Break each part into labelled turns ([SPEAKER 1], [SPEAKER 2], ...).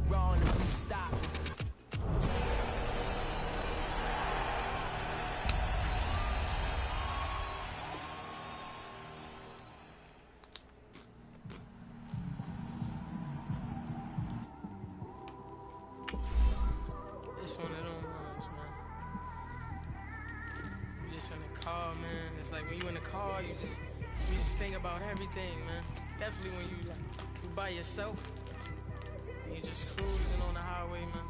[SPEAKER 1] wrong if we stop.
[SPEAKER 2] It's one of them ones, man. You just in the car, man. It's like when you in the car, you just think about everything, man. Definitely when you by yourself and you just cruising on the highway, man.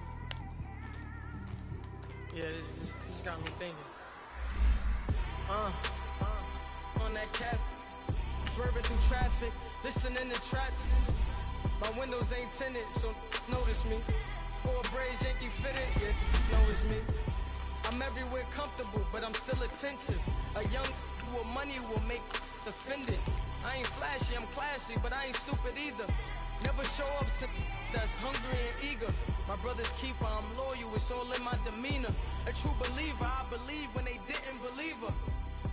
[SPEAKER 2] Yeah, this got me thinking. On that cap, swerving through traffic, listening to trap. My windows ain't tinted, so notice me. Four braids, Yankee fitted, yeah, know it's me. I'm everywhere comfortable, but I'm still attentive. A young with money will make offended. I ain't flashy, I'm classy, but I ain't stupid either. Never show up to that's hungry and eager. My brother's keeper, I'm loyal, it's all in my demeanor. A true believer, I believe when they didn't believe her.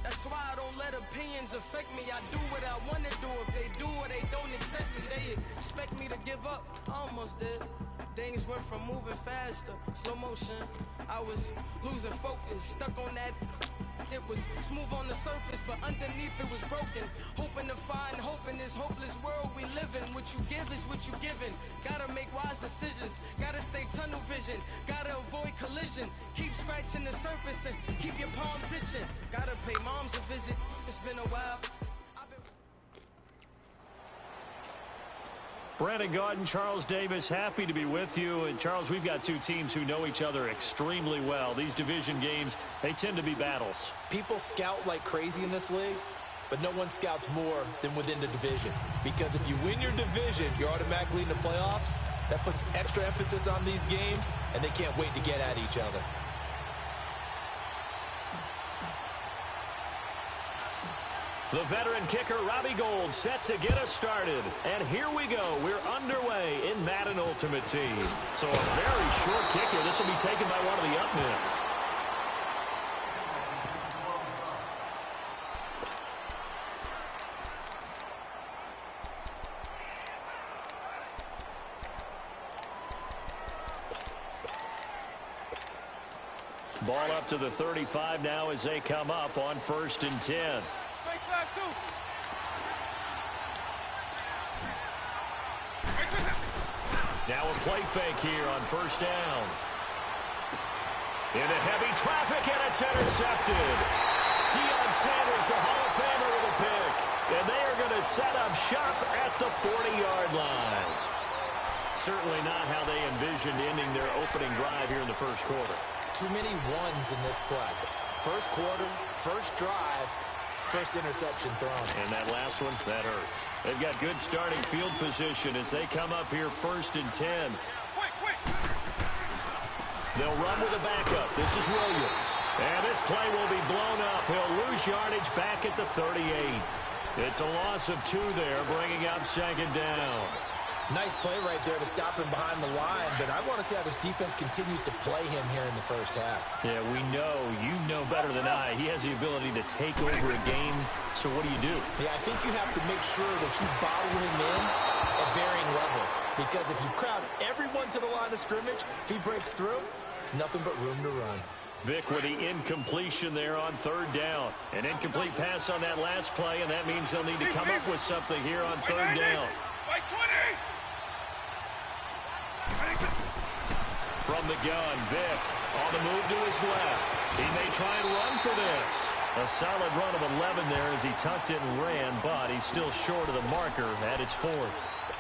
[SPEAKER 2] That's why I don't let opinions affect me. I do what I want to do. If they do or they don't accept me, they expect me to give up. I almost did. Things went from moving faster, slow motion. I was losing focus, stuck on that. It was smooth on the surface, but underneath it was broken. Hoping to find hope in this hopeless world we live in. What you give is what you given. Gotta make wise decisions. Gotta stay tunnel vision. Gotta avoid collision. Keep scratching the surface and keep your palms itching. Gotta pay moms a visit. It's been a while.
[SPEAKER 3] Brandon Gaudin, Charles Davis, happy to be with you. And Charles, we've got two teams who know each other extremely well. These division games, they tend to be battles.
[SPEAKER 4] People scout like crazy in this league, but no one scouts more than within the division. Because if you win your division, you're automatically in the playoffs. That puts extra emphasis on these games, and they can't wait to get at each other.
[SPEAKER 3] The veteran kicker, Robbie Gould, set to get us started. And here we go. We're underway in Madden Ultimate Team. So a very short kicker. This will be taken by one of the up men. Ball up to the 35 now as they come up on 1st and 10. Now a play fake here on 1st down. Into heavy traffic, and it's intercepted. Deion Sanders, the Hall of Famer, with a pick. And they are going to set up shop at the 40-yard line. Certainly not how they envisioned ending their opening drive here in the first quarter.
[SPEAKER 4] Too many ones in this play. First quarter, first drive, first interception thrown.
[SPEAKER 3] And that last one, that hurts. They've got good starting field position as they come up here 1st and 10. They'll run with a backup. This is Williams. And this play will be blown up. He'll lose yardage back at the 38. It's a loss of 2 there, bringing up 2nd down.
[SPEAKER 4] Nice play right there to stop him behind the line, but I want to see how this defense continues to play him here in the first half.
[SPEAKER 3] Yeah, we know. You know better than I. He has the ability to take over a game, so what do you do?
[SPEAKER 4] Yeah, I think you have to make sure that you bottle him in at varying levels, because if you crowd everyone to the line of scrimmage, if he breaks through, there's nothing but room to run.
[SPEAKER 3] Vic with the incompletion there on 3rd down. An incomplete pass on that last play, and that means they'll need to come up with something here on 3rd down. From the gun, Vic on the move to his left. He may try and run for this. A solid run of 11 there as he tucked it and ran, but he's still short of the marker at its 4th.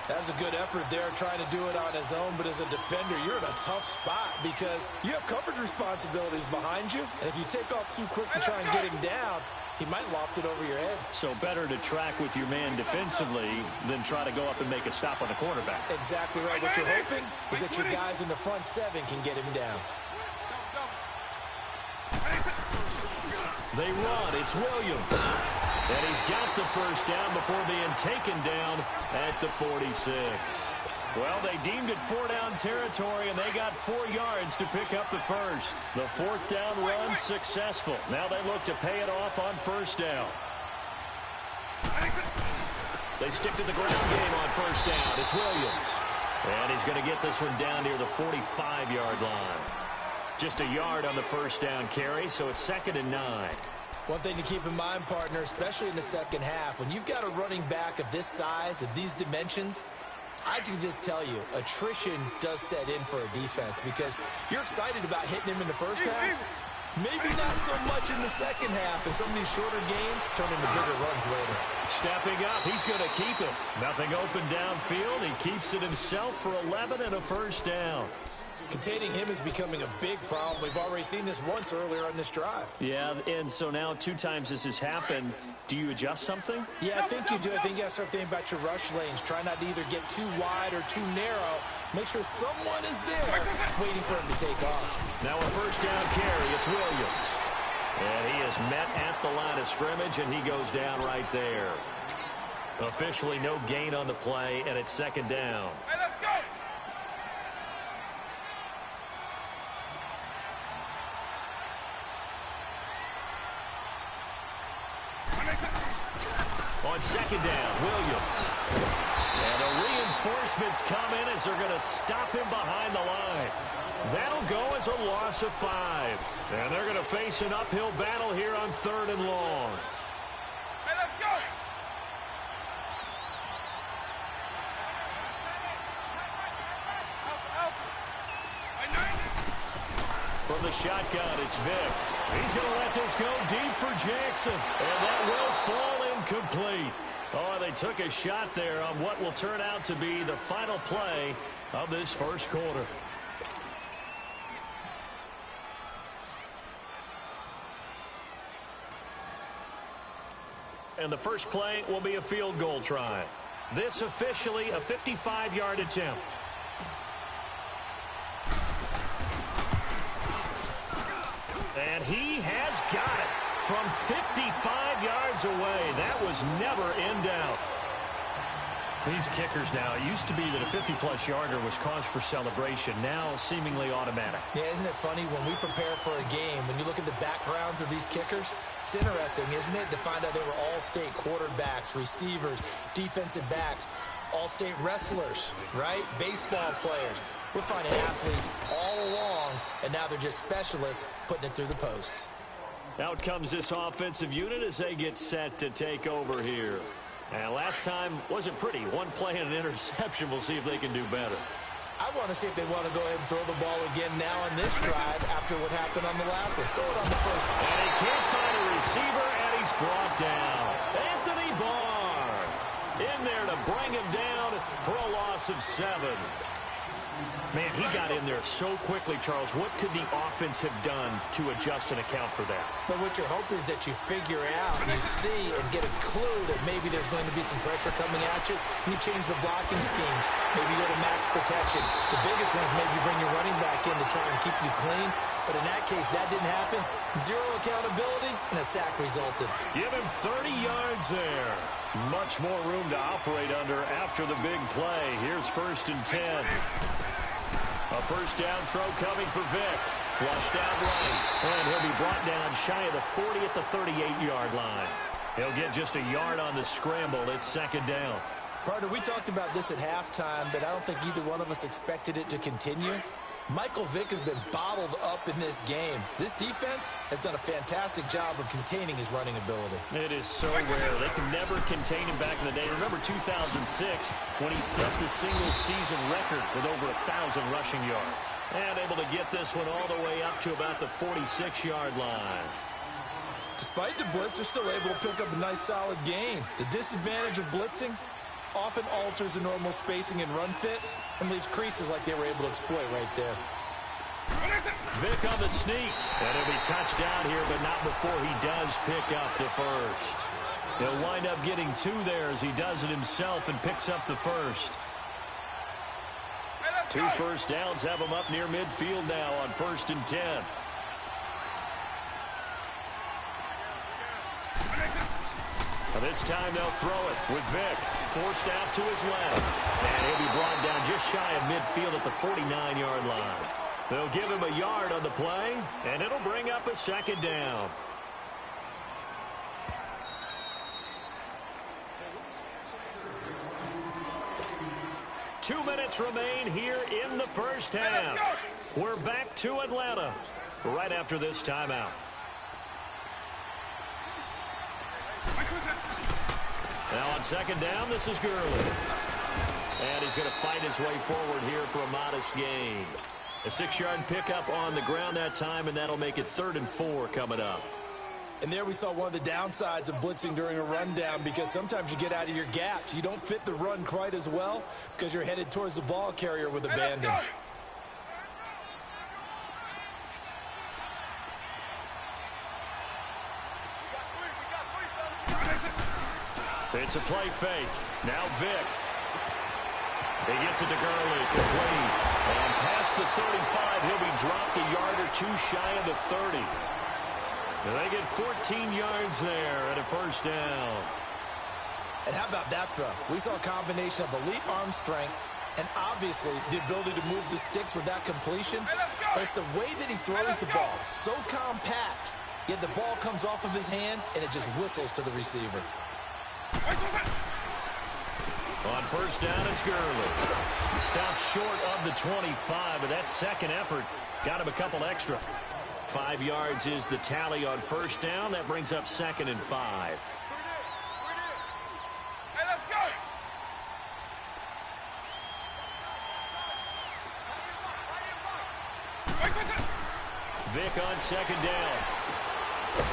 [SPEAKER 4] That was a good effort there, trying to do it on his own, but as a defender, you're in a tough spot because you have coverage responsibilities behind you, and if you take off too quick to try and get him down, he might loft it over your head.
[SPEAKER 3] So better to track with your man defensively than try to go up and make a stop on the quarterback.
[SPEAKER 4] Exactly right. What you're hoping is that your guys in the front 7 can get him down.
[SPEAKER 3] They run. It's Williams. And he's got the first down before being taken down at the 46. Well, they deemed it 4-down territory, and they got 4 yards to pick up the first. The 4th down run successful. Now they look to pay it off on 1st down. They stick to the ground game on 1st down. It's Williams. And he's going to get this one down near the 45-yard line. Just a yard on the first down carry, so it's 2nd and 9.
[SPEAKER 4] One thing to keep in mind, partner, especially in the second half, when you've got a running back of this size, of these dimensions, I can just tell you, attrition does set in for a defense because you're excited about hitting him in the first half. Maybe not so much in the second half, and some of these shorter gains turn into bigger runs later.
[SPEAKER 3] Stepping up, he's going to keep it. Nothing open downfield. He keeps it himself for 11 and a first down.
[SPEAKER 4] Containing him is becoming a big problem. We've already seen this once earlier on this drive.
[SPEAKER 3] Yeah, and so now 2 times this has happened. Do you adjust something?
[SPEAKER 4] Yeah, I think you do. I think you got to start thinking about your rush lanes. Try not to either get too wide or too narrow. Make sure someone is there waiting for him to take off.
[SPEAKER 3] Now a first down carry. It's Williams. And he is met at the line of scrimmage, and he goes down right there. Officially no gain on the play, and it's 2nd down.
[SPEAKER 2] Hey, let's go!
[SPEAKER 3] On 2nd down, Williams. And the reinforcements come in as they're going to stop him behind the line. That'll go as a loss of 5. And they're going to face an uphill battle here on 3rd and long.
[SPEAKER 2] Hey, let's go!
[SPEAKER 3] From the shotgun, it's Vick. He's going to let this go deep for Jackson. And that will fall incomplete. Oh, they took a shot there on what will turn out to be the final play of this first quarter. And the first play will be a field goal try. This officially a 55-yard attempt. And he has got it from 55 yards away. That was never in doubt. These kickers now, it used to be that a 50-plus yarder was cause for celebration. Now seemingly automatic.
[SPEAKER 4] Yeah, isn't it funny when we prepare for a game, when you look at the backgrounds of these kickers, it's interesting, isn't it, to find out they were all-state quarterbacks, receivers, defensive backs, all-state wrestlers, right? Baseball players. We're finding athletes all along, and now they're just specialists putting it through the posts.
[SPEAKER 3] Out comes this offensive unit as they get set to take over here. And last time wasn't pretty. One play and an interception. We'll see if they can do better.
[SPEAKER 4] I want to see if they want to go ahead and throw the ball again now on this drive after what happened on the last one. Throw it on the first one.
[SPEAKER 3] And he can't find a receiver, and he's brought down. Anthony Barr in there to bring him down for a loss of 7. Man, he got in there so quickly, Charles. What could the offense have done to adjust and account for that?
[SPEAKER 4] But what you're hoping is that you figure out, you see, and get a clue that maybe there's going to be some pressure coming at you, and you change the blocking schemes. Maybe go to max protection. The biggest one is maybe bring your running back in to try and keep you clean. But in that case, that didn't happen. 0 accountability, and a sack resulted.
[SPEAKER 3] Give him 30 yards there. Much more room to operate under after the big play. Here's 1st and 10. A first down throw coming for Vick. Flushed out right. And he'll be brought down shy of the 40 at the 38-yard line. He'll get just a yard on the scramble. It's 2nd down.
[SPEAKER 4] Partner, we talked about this at halftime, but I don't think either one of us expected it to continue. Michael Vick has been bottled up in this game. This defense has done a fantastic job of containing his running ability.
[SPEAKER 3] It is so rare. They can never contain him back in the day. Remember 2006 when he set the single-season record with over 1,000 rushing yards. And able to get this one all the way up to about the 46-yard line.
[SPEAKER 4] Despite the blitz, they're still able to pick up a nice, solid gain. The disadvantage of blitzing often alters the normal spacing and run fits and leaves creases like they were able to exploit right there.
[SPEAKER 3] Vick on the sneak. And he'll be touched down here, but not before he does pick up the first. He'll wind up getting 2 there as he does it himself and picks up the first. 2 first downs have him up near midfield now on 1st and 10. This time they'll throw it with Vick. Forced out to his left. And he'll be brought down just shy of midfield at the 49-yard line. They'll give him a yard on the play, and it'll bring up a 2nd down. Two minutes minutes remain here in the first half. We're back to Atlanta right after this timeout. Now on second down, this is Gurley. And he's going to fight his way forward here for a modest gain. A 6-yard pickup on the ground that time, and that'll make it 3rd and 4 coming up.
[SPEAKER 4] And there we saw one of the downsides of blitzing during a rundown, because sometimes you get out of your gaps. You don't fit the run quite as well because you're headed towards the ball carrier with abandon.
[SPEAKER 3] It's a play fake. Now Vick. He gets it to Gurley, complete. And past the 35, he'll be dropped a yard or two shy of the 30. And they get 14 yards there at a first down.
[SPEAKER 4] And how about that throw? We saw a combination of elite arm strength and obviously the ability to move the sticks with that completion. But it's the way that he throws the ball. So compact, yet the ball comes off of his hand and it just whistles to the receiver.
[SPEAKER 3] On first down, it's Gurley. He stops short of the 25, but that second effort got him a couple extra. 5 yards is the tally on first down. That brings up 2nd and 5. Vick on second down.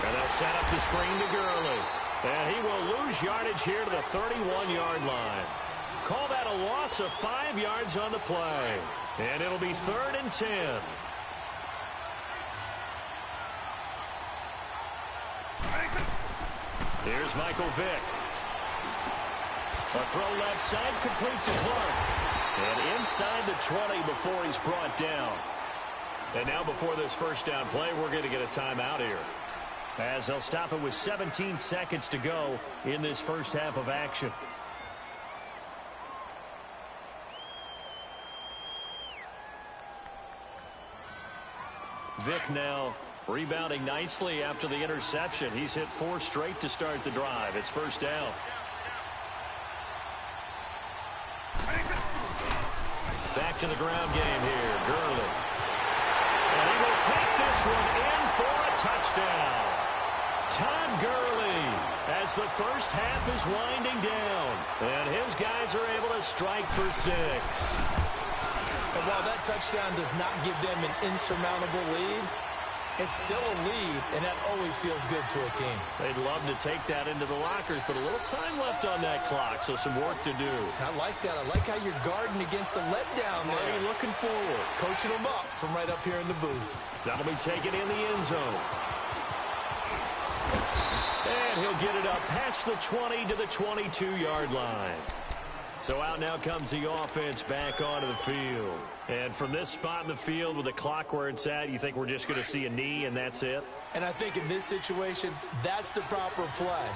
[SPEAKER 3] And they'll set up the screen to Gurley. And he will lose yardage here to the 31-yard line. Call that a loss of 5 yards on the play. And it'll be 3rd and 10. Here's Michael Vick. A throw left side, complete to Clark. And inside the 20 before he's brought down. And now before this first down play, we're going to get a timeout here, as they'll stop it with 17 seconds to go in this first half of action. Vick now rebounding nicely after the interception. He's hit 4 straight to start the drive. It's first down. Back to the ground game here. Gurley. And he will take this one in for a touchdown. Todd Gurley, as the first half is winding down. And his guys are able to strike for 6.
[SPEAKER 4] And while that touchdown does not give them an insurmountable lead, it's still a lead, and that always feels good to a team.
[SPEAKER 3] They'd love to take that into the lockers, but a little time left on that clock, so some work to do.
[SPEAKER 4] I like that. I like how you're guarding against a letdown there.
[SPEAKER 3] Are you looking forward?
[SPEAKER 4] Coaching them up from right up here in the booth.
[SPEAKER 3] That'll be taken in the end zone. And he'll get it up past the 20 to the 22-yard line. So out now comes the offense back onto the field. And from this spot in the field with the clock where it's at, you think we're just going to see a knee and that's it?
[SPEAKER 4] And I think in this situation, that's the proper play.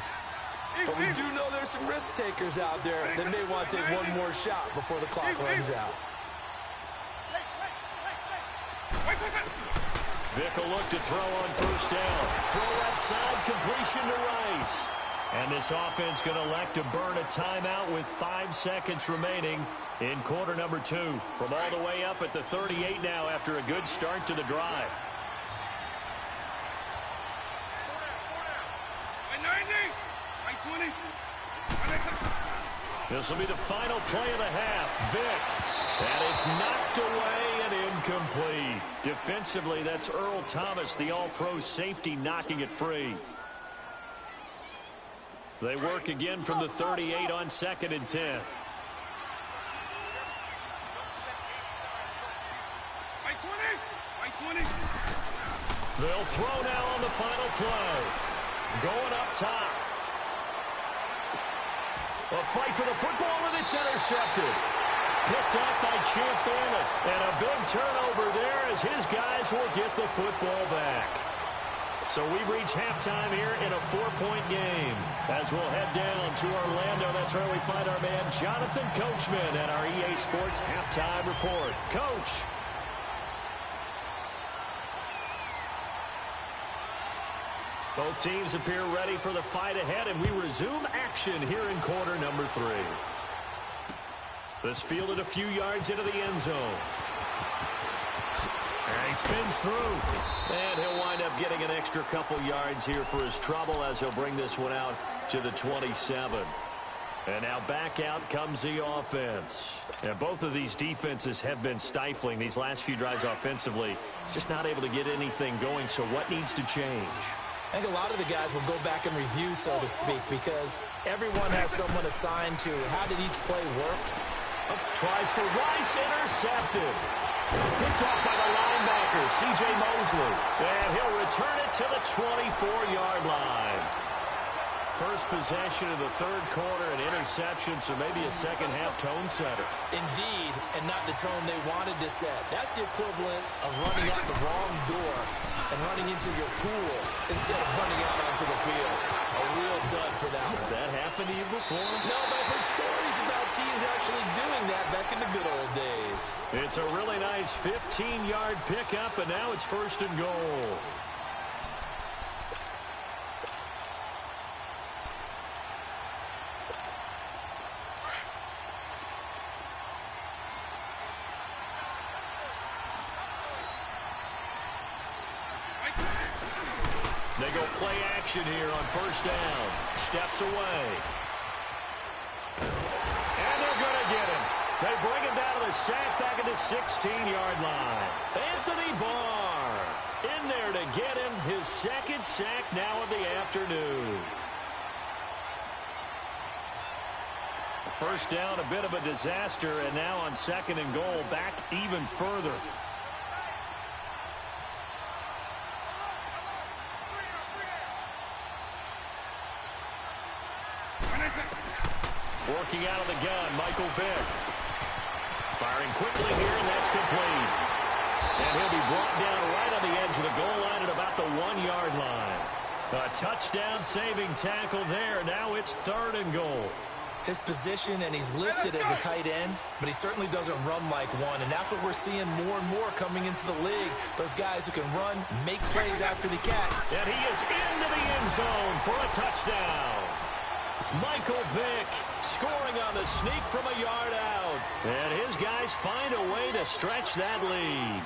[SPEAKER 4] But we do know there's some risk takers out there that may want to take one more shot before the clock runs out.
[SPEAKER 3] Vick will look to throw on first down. Throw left side, completion to Rice. And this offense going to elect to burn a timeout with 5 seconds remaining in quarter number 2. From all the way up at the 38 now after a good start to the drive. This will be the final play of the half. Vick. And it's knocked away and incomplete. Defensively, that's Earl Thomas, the all-pro safety, knocking it free. They work again from the 38 on 2nd and 10. They'll throw now on the final play. Going up top. A fight for the football, and it's intercepted. Picked up by Champ Bailey. And a big turnover there as his guys will get the football back. So we reach halftime here in a 4-point game. As we'll head down to Orlando, that's where we find our man Jonathan Coachman at our EA Sports Halftime Report. Coach. Both teams appear ready for the fight ahead, and we resume action here in quarter number 3. This fielded a few yards into the end zone. And he spins through. And he'll wind up getting an extra couple yards here for his trouble as he'll bring this one out to the 27. And now back out comes the offense. And both of these defenses have been stifling these last few drives offensively. Just not able to get anything going, so what needs to change?
[SPEAKER 4] I think a lot of the guys will go back and review, so to speak, because everyone has someone assigned to how did each play work.
[SPEAKER 3] Tries for Rice, intercepted. Picked off by the linebacker, C.J. Mosley. And he'll return it to the 24-yard line. First possession of the third quarter, an interception, so maybe a second-half tone setter.
[SPEAKER 4] Indeed, and not the tone they wanted to set. That's the equivalent of running out the wrong door and running into your pool instead of running out onto the field. A real dud for that one.
[SPEAKER 3] Has that happened to you before?
[SPEAKER 4] No, but I've heard stories about teams actually doing that back in the good old days.
[SPEAKER 3] It's a really nice 15-yard pickup, and now it's first and goal. They go play action here on first down. Steps away. And they're going to get him. They bring him down to the sack back at the 16-yard line. Anthony Barr in there to get him his second sack now of the afternoon. First down, a bit of a disaster, and now on second and goal, back even further. Working out of the gun, Michael Vick. Firing quickly here, and that's complete. And he'll be brought down right on the edge of the goal line at about the 1-yard line. A touchdown-saving tackle there. Now it's third and goal.
[SPEAKER 4] His position, and he's listed as a tight end, but he certainly doesn't run like one, and that's what we're seeing more and more coming into the league. Those guys who can run, make plays after the catch.
[SPEAKER 3] And he is into the end zone for a touchdown. Michael Vick scoring on the sneak from a yard out. And his guys find a way to stretch that lead.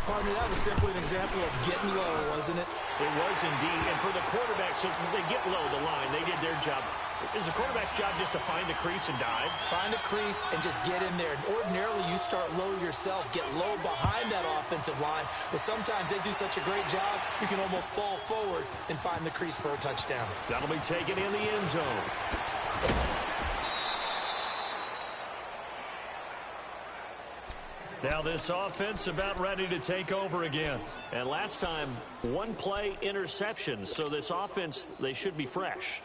[SPEAKER 4] Pardon me, that was simply an example of getting low, wasn't it?
[SPEAKER 3] It was indeed. And for the quarterback, so they get low the line. They did their job. Is the quarterback's job just to find a crease and dive?
[SPEAKER 4] Find a crease and just get in there. Ordinarily, you start low yourself, get low behind that offensive line. But sometimes they do such a great job, you can almost fall forward and find the crease for a touchdown.
[SPEAKER 3] That'll be taken in the end zone. Now this offense about ready to take over again. And last time, one play interception. So this offense, they should be fresh.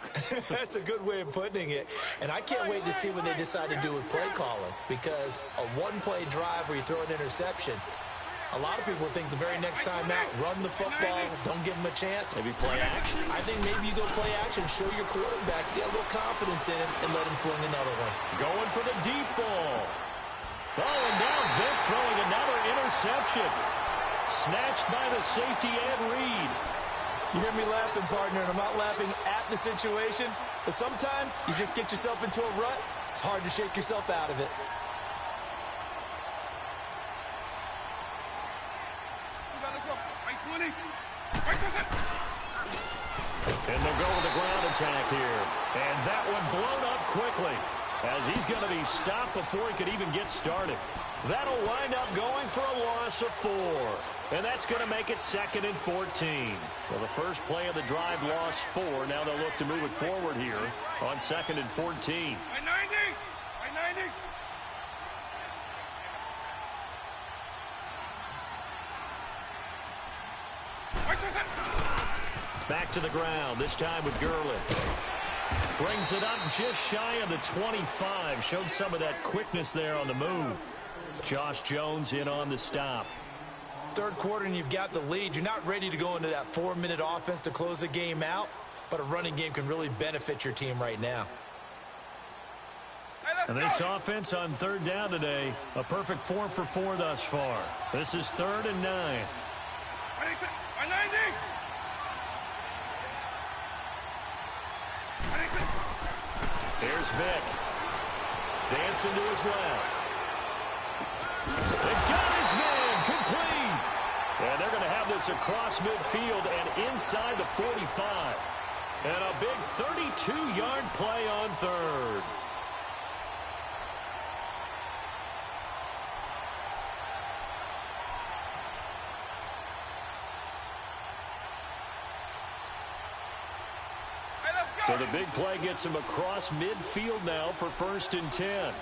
[SPEAKER 4] That's a good way of putting it. And I can't wait to see what they decide to do with play calling. Because a one-play drive where you throw an interception, a lot of people think the very next time out, run the football, don't give them a chance.
[SPEAKER 3] Maybe play action?
[SPEAKER 4] I think maybe you go play action, show your quarterback, get a little confidence in it, and let him fling another one.
[SPEAKER 3] Going for the deep ball. Oh, and now Vick throwing another interception. Snatched by the safety, Ed Reed.
[SPEAKER 4] You hear me laughing, partner, and I'm not laughing at the situation, but sometimes you just get yourself into a rut. It's hard to shake yourself out of it.
[SPEAKER 3] And they'll go with the ground attack here. And that one blown up quickly, as he's going to be stopped before he could even get started. That'll wind up going for a loss of 4. And that's going to make it 2nd and 14. Well, the first play of the drive lost 4. Now they'll look to move it forward here on 2nd and 14. Back to the ground, this time with Gurley. Brings it up just shy of the 25. Showed some of that quickness there on the move. Josh Jones in on the stop.
[SPEAKER 4] Third quarter and you've got the lead. You're not ready to go into that 4-minute offense to close the game out, but a running game can really benefit your team right now.
[SPEAKER 3] And this offense on third down today, a perfect 4 for 4 thus far. This is 3rd and 9. Here's Vick. Dancing to his left. They got his man complete. And they're going to have this across midfield and inside the 45. And a big 32-yard play on third. So the big play gets him across midfield now for 1st and 10.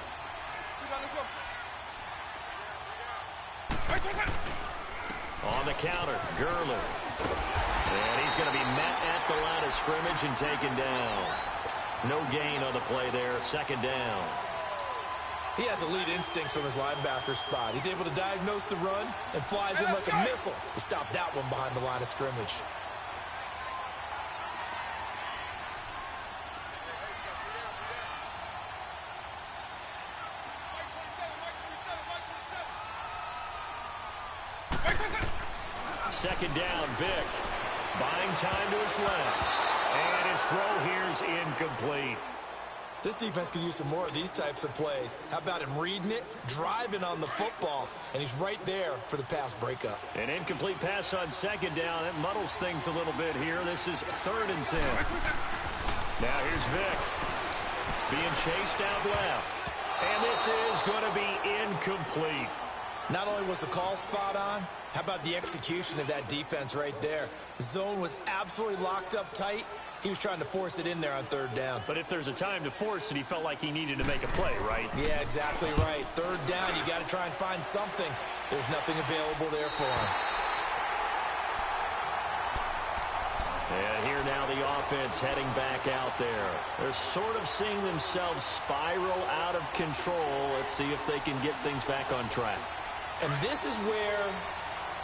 [SPEAKER 3] On the counter, Gurley. And he's going to be met at the line of scrimmage and taken down. No gain on the play there, 2nd down.
[SPEAKER 4] He has elite instincts from his linebacker spot. He's able to diagnose the run and flies in like a missile to stop that one behind the line of scrimmage.
[SPEAKER 3] Second down, Vick. Buying time to his left. And his throw here's incomplete.
[SPEAKER 4] This defense could use some more of these types of plays. How about him reading it, driving on the football, and he's right there for the pass breakup.
[SPEAKER 3] An incomplete pass on 2nd down. It muddles things a little bit here. This is 3rd and 10. Now here's Vick. Being chased out left. And this is going to be incomplete.
[SPEAKER 4] Not only was the call spot on, how about the execution of that defense right there? The zone was absolutely locked up tight. He was trying to force it in there on 3rd down.
[SPEAKER 3] But if there's a time to force it, he felt like he needed to make a play, right?
[SPEAKER 4] Yeah, exactly right. 3rd down, you got to try and find something. There's nothing available there for him.
[SPEAKER 3] And here now the offense heading back out there. They're sort of seeing themselves spiral out of control. Let's see if they can get things back on track.
[SPEAKER 4] And this is where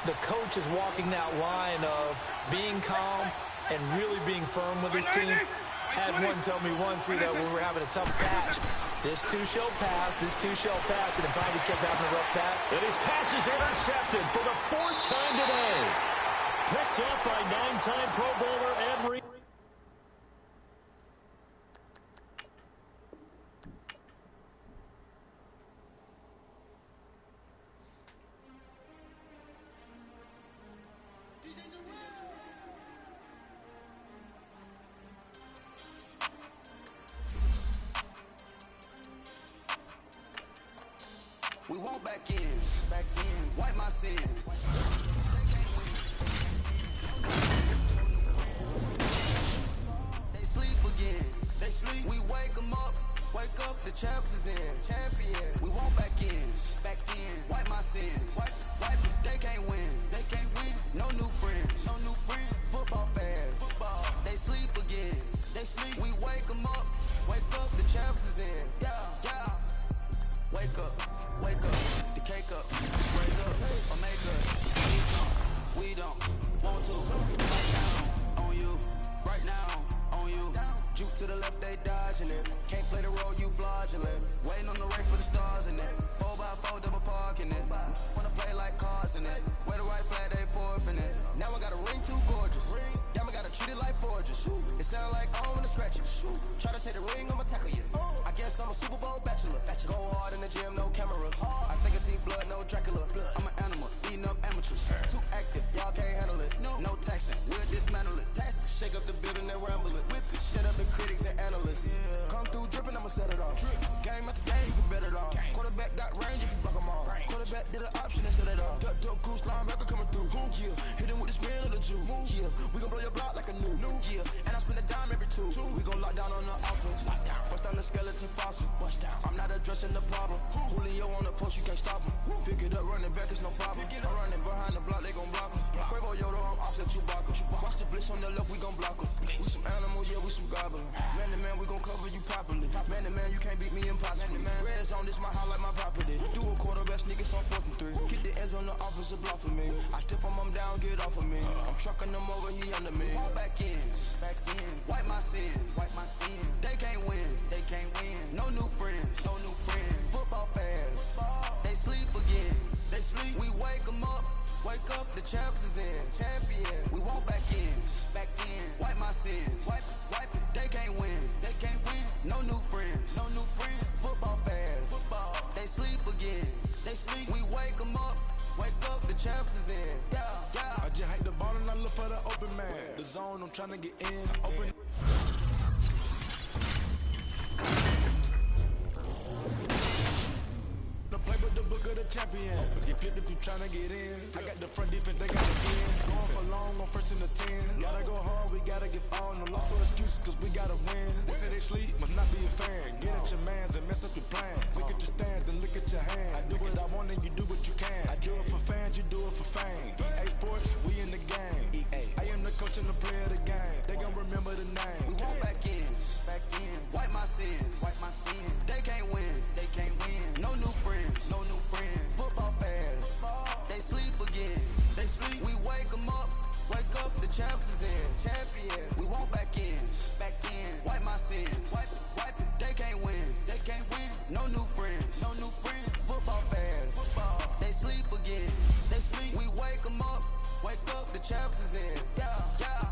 [SPEAKER 4] the coach is walking that line of being calm and really being firm with his team. Had one tell me once, when we were having a tough patch, this too shall pass, this too shall pass, and if I finally kept having a rough patch.
[SPEAKER 3] And his pass is intercepted for the 4th time today. Picked up by 9-time Pro Bowler Ed Reed.
[SPEAKER 2] We want back ends, wipe my sins. They sleep again, we wake them up, the champs is in, champion. We want back ends, wipe my sins. They can't win, no new friends, football fans. They sleep again, we wake them up, the champs is in, yeah. Wake up, the cake up, raise up, or make us. We don't want to. Right now, on you. Juke to the left, they dodging it. Can't play the role, you fraudulent. Waiting on the race for the stars in it. 4x4 double parking it. Wanna play like cars in it. Wear the white flag, they forfeit it. Now I got a ring too gorgeous. Damn, I gotta treat it like forges. It sound like I wanna scratch it. Try to take the ring, I'ma tackle you. I guess I'm a Super Bowl bachelor. Go hard in the gym, no cameras. I think I see blood, no Dracula. I'm an animal, eating up amateurs. Too active, y'all can't handle it. No taxing, we'll dismantle it. Shake up the building and ramble it. Whip it, shut up the critics and analysts. Come through dripping, I'ma set it off. Game after game, you can bet it off. Quarterback got range if you block them all. Quarterback did an option instead of all. Duck, goose, linebacker coming through. Yeah, hit him with the spin of the Jew. Yeah, we gon' blow your block like a new. Yeah, and I spend a dime every two. We gon' lock down on the offense. Bust down the skeleton fossil. I'm not addressing the problem. Julio on the post, you can't stop him. Pick it up, running back, it's no problem. I'm running behind the block, they gon' block him. Quavo Yoda, I'm offset Chewbacca. Watch the blitz on the left, we gon' block him. We some animal, yeah, we some goblin. Man to man, we gon' cover you properly. Man to man, you can't beat me impossible. Red zone, this my highlight, my property. Do a quarterback sneak, it's on 4th and 3. Get the ends on the offensive block for me. I step on them down, get off of me. I'm trucking them over, he under me. Back ends, wipe my sins. They can't win, no new friends, Football fans, they sleep again. We wake them up, Wake up, the champs is in. Champion. We won't back in. Back in. Wipe my sins. Wipe it. They can't win. They can't win. No new friends. No new friends. Football fans. Football. They sleep again. They sleep. We wake them up. Wake up, the champs is in. Yeah, yeah.
[SPEAKER 1] I just hike the ball and I look for the open man. The zone, I'm trying to get in. Open. The play with the book of the champion. Get flipped if you trying to get in. I got the front defense, they got the end. Going for long, on first and the 10. Gotta go hard, we gotta give all. No loss or excuses, cause we gotta win. They say they sleep, must not be a fan. Get at your mans and mess up your plan. Look at your stands and look at your hand. I do what I want and you do what you can. I do it for fans, you do it for fame. EA Sports, we in the game. I am the coach and the player of the game. They gon' remember the name.
[SPEAKER 2] We won't back in. Back in. Wipe my sins. Wipe my sins. They can't win. They can't win. No new friends. No new friends. Football fans. They sleep again. They sleep. We wake them up. Wake up, the champs is in. Champion. We won't back in. Back in. Wipe my sins. Wipe it. They can't win. They can't win. No new friends. No new friends. Football fans. They sleep again. They sleep. We wake them up. Wake up, the champs is in. Yeah, yeah.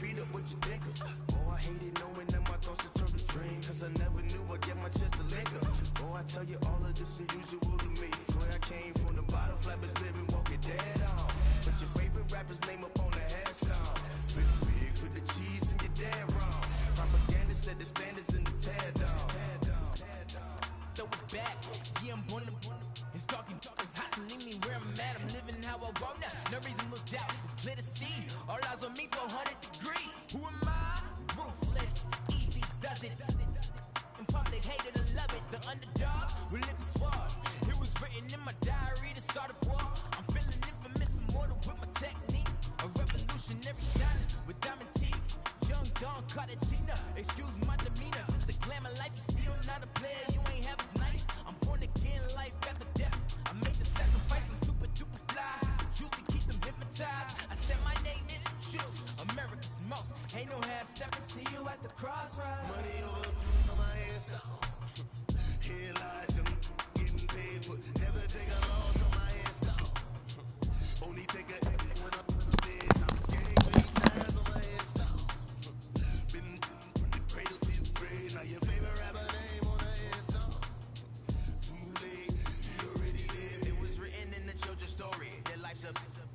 [SPEAKER 1] Feet up what you think of. Oh, I hated knowing that my thoughts would turn to dream. Cause I never knew I'd get my chance to link up. Oh, I tell you all of this is unusual to me. Swear I came from the bottom, flappers living, walking dead on. But your favorite rapper's name up on the headstone. Big for the cheese and you're dead wrong. Propaganda said the standards in the tear down.
[SPEAKER 5] Throw it back, yeah, I'm born to. It's talking, it's hot, so leave me where I'm at. I'm living how I want now. No reason to doubt, it's clear to see. All eyes on me, 400 degrees. Who am I? Ruthless, easy does it. In public, hated and love it. The underdog, we live the swabs. It was written in my diary to start a war. I'm feeling infamous, immortal with my technique. A revolutionary shining with diamond teeth. Young Don Cartagena, excuse my demeanor. It's the glamour life, you still not a player. You ain't half as nice. I'm born again, life after death. I made the sacrifice, I'm super duper fly. Juicy, keep them hypnotized. I said my name is Juice, America's most. Ain't no half stepping, see you at the crossroads.
[SPEAKER 1] Money over on my headstone. Here lies them getting paid for. Never take a loss on my headstone. Only take a when I'm this. I'm gang 3 times on my headstone. Been from the cradle to the grave. Now your favorite rapper name on the headstone. Too late, you already lived.
[SPEAKER 6] It was written in the children's story. Their life's a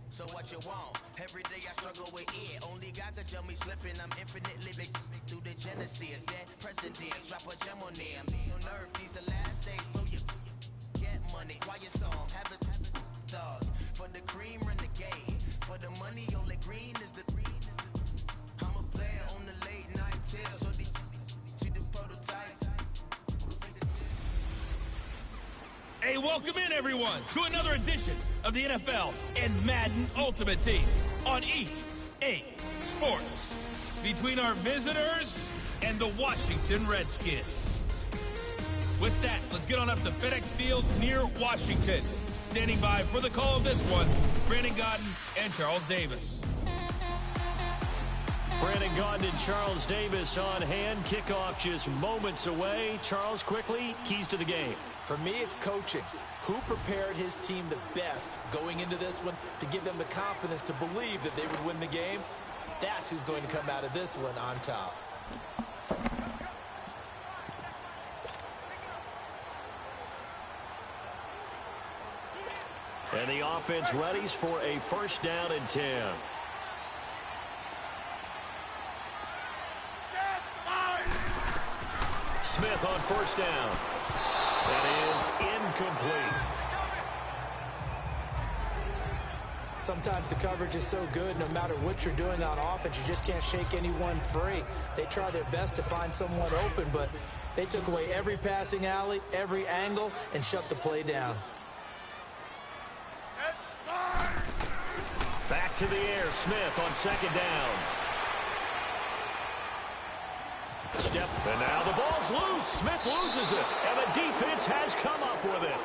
[SPEAKER 6] so what you want? Every day I struggle with it. Only God could tell me slipping. I'm infinitely big through the genesis. That presidents drop a gem on them. No nerve, these the last days. Know you get money. Quiet storm, have it dogs. For the cream, renegade. For the money, only green is the. I'm a player on the late night till. So these see the prototype.
[SPEAKER 7] Hey, welcome in, everyone, to another edition of the NFL and Madden Ultimate Team on EA Sports. Between our visitors and the Washington Redskins. With that, let's get on up to FedEx Field near Washington. Standing by for the call of this one, Brandon Gaudin and Charles Davis.
[SPEAKER 3] Brandon Gaudin and Charles Davis on hand. Kickoff just moments away. Charles, quickly, keys to the game.
[SPEAKER 4] For me, it's coaching. Who prepared his team the best going into this one to give them the confidence to believe that they would win the game? That's who's going to come out of this one on top.
[SPEAKER 3] And the offense readies for a first down and 10. Smith on first down. That is incomplete.
[SPEAKER 4] Sometimes the coverage is so good, no matter what you're doing on offense, you just can't shake anyone free. They try their best to find someone open, but they took away every passing alley, every angle, and shut the play down.
[SPEAKER 3] Back to the air, Smith on second down. Step, and now the ball's loose. Smith loses it, and the defense has come up with it.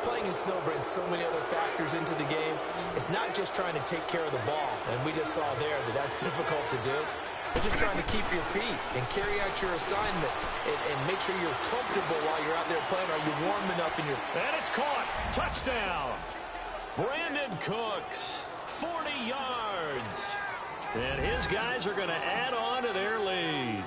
[SPEAKER 4] Playing in snow brings so many other factors into the game. It's not just trying to take care of the ball, and we just saw there that that's difficult to do. But just trying to keep your feet and carry out your assignments and make sure you're comfortable while you're out there playing. Are you warm enough in your...
[SPEAKER 3] And it's caught. Touchdown. Brandon Cooks, 40 yards. And his guys are going to add on to their lead.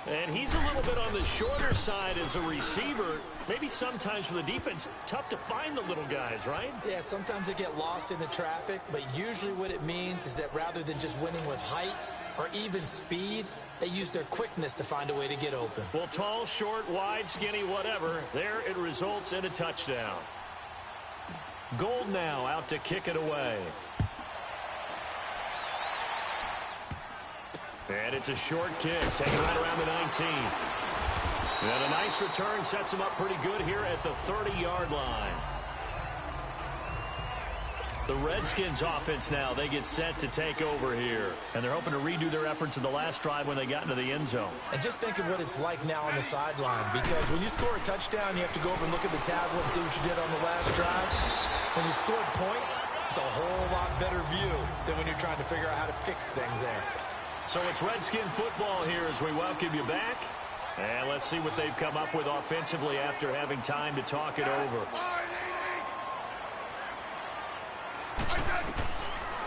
[SPEAKER 3] And he's a little bit on the shorter side as a receiver. Maybe sometimes for the defense, tough to find the little guys, right?
[SPEAKER 4] Yeah, sometimes they get lost in the traffic, but usually what it means is that rather than just winning with height or even speed, they use their quickness to find a way to get open.
[SPEAKER 3] Well, tall, short, wide, skinny, whatever, there it results in a touchdown. Gold now out to kick it away. And it's a short kick, taken right around the 19. And a nice return sets him up pretty good here at the 30-yard line. The Redskins offense now, they get set to take over here. And they're hoping to redo their efforts in the last drive when they got into the end zone.
[SPEAKER 4] And just think of what it's like now on the sideline, because when you score a touchdown, you have to go over and look at the tablet and see what you did on the last drive. When you scored points, it's a whole lot better view than when you're trying to figure out how to fix things there.
[SPEAKER 3] So it's Redskin football here as we welcome you back. And let's see what they've come up with offensively after having time to talk it over.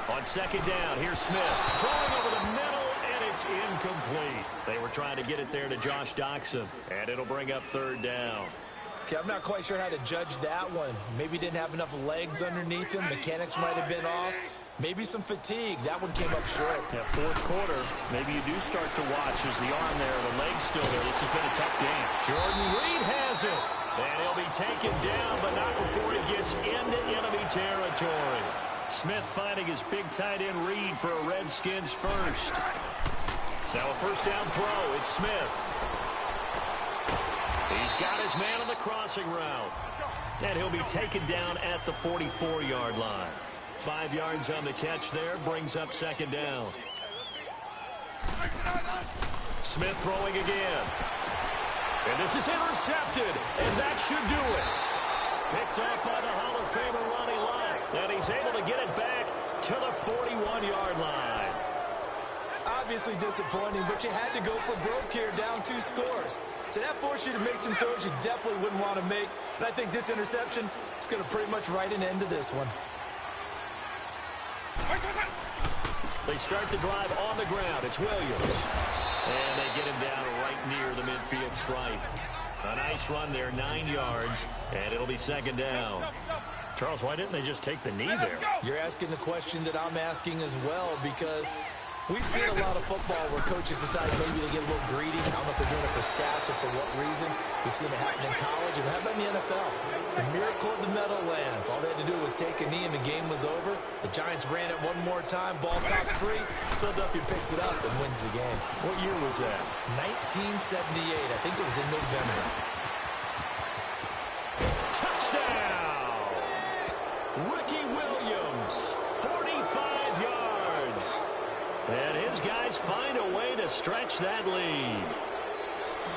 [SPEAKER 3] On second down, here's Smith. Throwing over the middle, and it's incomplete. They were trying to get it there to Josh Doxson, and it'll bring up third down.
[SPEAKER 4] Okay, I'm not quite sure how to judge that one. Maybe didn't have enough legs underneath him. Mechanics might have been off. Maybe some fatigue. That one came up short.
[SPEAKER 3] Yeah, fourth quarter, maybe you do start to watch as the arm there, the leg's still there. This has been a tough game. Jordan Reed has it. And he'll be taken down, but not before he gets into enemy territory. Smith finding his big tight end Reed for a Redskins first. Now a first down throw. It's Smith. He's got his man on the crossing route. And he'll be taken down at the 44-yard line. 5 yards on the catch there, brings up second down. Smith throwing again. And this is intercepted, and that should do it. Picked off by the Hall of Famer Ronnie Lott, and he's able to get it back to the 41-yard line.
[SPEAKER 4] Obviously disappointing, but you had to go for broke here, down 2 scores. So that forced you to make some throws you definitely wouldn't want to make. And I think this interception is going to pretty much write an end to this one.
[SPEAKER 3] They start the drive on the ground. It's Williams. And they get him down right near the midfield stripe. A nice run there, 9 yards, and it'll be second down. Charles, why didn't they just take the knee there?
[SPEAKER 4] You're asking the question that I'm asking as well, because we've seen a lot of football where coaches decide maybe they get a little greedy. I don't know if they're doing it for stats or for what reason. We've seen it happen in college, and how about in the NFL? The miracle of the Meadowlands. All they had to do was take a knee, and the game was over. The Giants ran it one more time. Ball cocked free. Philadelphia picks it up and wins the game.
[SPEAKER 3] What year was that?
[SPEAKER 4] 1978. I think it was in November.
[SPEAKER 3] Touchdown! Ricky Williams, 45 yards. And his guys find a way to stretch that lead.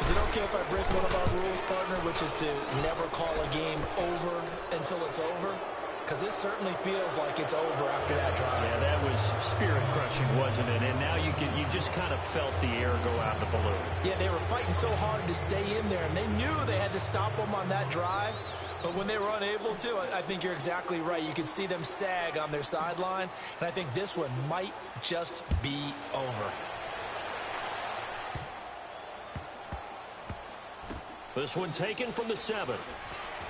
[SPEAKER 4] Is it okay if I break one of our rules, partner, which is to never call a game over until it's over? Because this certainly feels like it's over after that drive.
[SPEAKER 3] Yeah, that was spirit-crushing, wasn't it? And now you just kind of felt the air go out the balloon.
[SPEAKER 4] Yeah, they were fighting so hard to stay in there, and they knew they had to stop them on that drive. But when they were unable to, I think you're exactly right. You could see them sag on their sideline, and I think this one might just be over.
[SPEAKER 3] This one taken from the 7.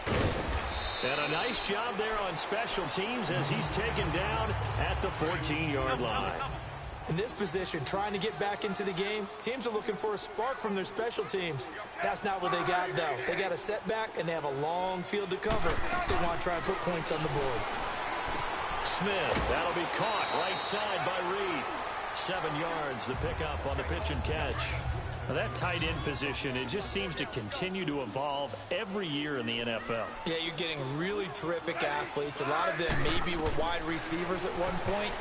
[SPEAKER 3] And a nice job there on special teams as he's taken down at the 14-yard line.
[SPEAKER 4] In this position, trying to get back into the game, teams are looking for a spark from their special teams. That's not what they got, though. They got a setback, and they have a long field to cover if they want to try and put points on the board.
[SPEAKER 3] Smith, that'll be caught right side by Reed. 7 yards, the pickup on the pitch and catch. Now that tight end position, it just seems to continue to evolve every year in the NFL.
[SPEAKER 4] Yeah, you're getting really terrific athletes. A lot of them maybe were wide receivers at one point.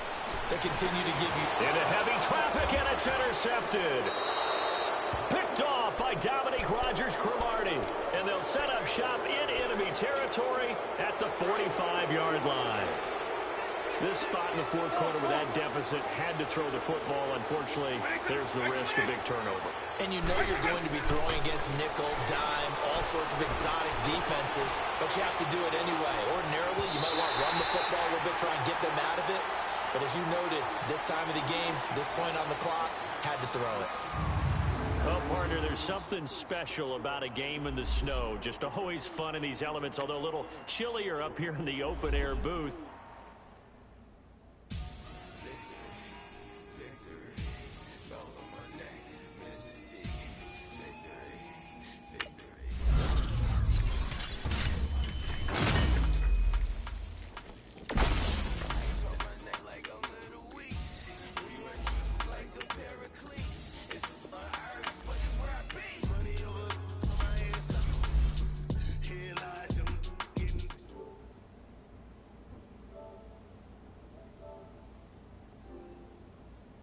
[SPEAKER 4] They continue to give you...
[SPEAKER 3] Into heavy traffic, and it's intercepted. Picked off by Dominique Rodgers-Cromartie. And they'll set up shop in enemy territory at the 45-yard line. This spot in the fourth quarter with that deficit had to throw the football. Unfortunately, there's the risk of big turnover.
[SPEAKER 4] And you know you're going to be throwing against nickel, dime, all sorts of exotic defenses, but you have to do it anyway. Ordinarily, you might want to run the football a little bit, try and get them out of it. But as you noted, this time of the game, this point on the clock, had to throw it.
[SPEAKER 3] Well, partner, there's something special about a game in the snow. Just always fun in these elements, although a little chillier up here in the open-air booth.